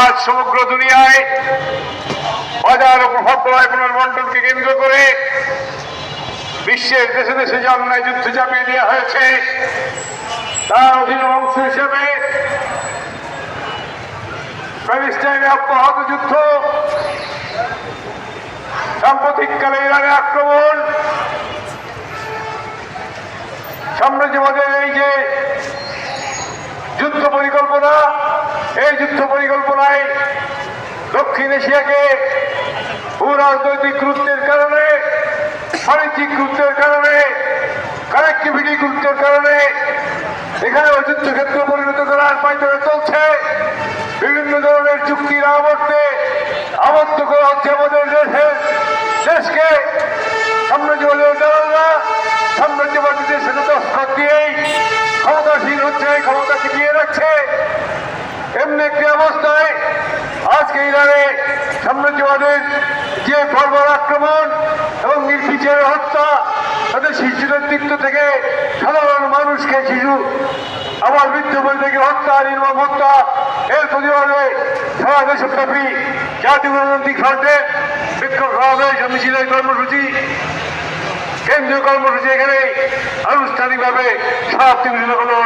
আজ সমগ্র দুনিয়ায় বাজার ও প্রভাব প্রলয় পুনর্বন্টনকে কেন্দ্র করে বিশ্বের দেশে দেশে যে অন্যায় যুদ্ধ চাপিয়ে দেওয়া হয়েছে তার অধীন অংশ হিসেবে প্যালেস্টাইনে অব্যাহত যুদ্ধ, সাম্প্রতিককালে ইরানে আক্রমণ, সাম্রাজ্যবাদের এই যে যুদ্ধ পরিকল্পনা, এই যুদ্ধ পরিকল্পনায় দক্ষিণ এশিয়াকে ভূরাজনৈতিক গুরুত্বের কারণে, বাণিজ্যিক গুরুত্বের কারণে, কানেক্টিভিটি গুরুত্বের কারণে এখানে যুদ্ধক্ষেত্র পরিণত করার পায়তারা চলছে। বিভিন্ন ধরনের চুক্তির আবদ্ধ করা হচ্ছে আমাদের দেশকে। সাম্রাজ্যবাদের দালালরা সাম্রাজ্যবাদীদের সাথে দস্তখত দিয়েই ক্ষমতাসীন হচ্ছে, ক্ষমতা টিকিয়ে রাখছে। এমনি একটি অবস্থায় আজকে ইরানে সাম্রাজ্যবাদের যে বর্বর আক্রমণ এবং নির্বিচার হত্যা, তাদের শিশুদের দিক থেকে সাধারণ মানুষকে আবার বৃদ্ধ থেকে হত্যা, নির্মম হত্যা, এর প্রতিবাদে সারা দেশব্যাপী জাতীয় গণতান্ত্রিক ফ্রন্টে বিক্ষোভ সমাবেশ মিছিলের কর্মসূচি, কেন্দ্রীয় কর্মসূচি এখানে আনুষ্ঠানিকভাবে সমাপ্তি ঘোষণা হলো।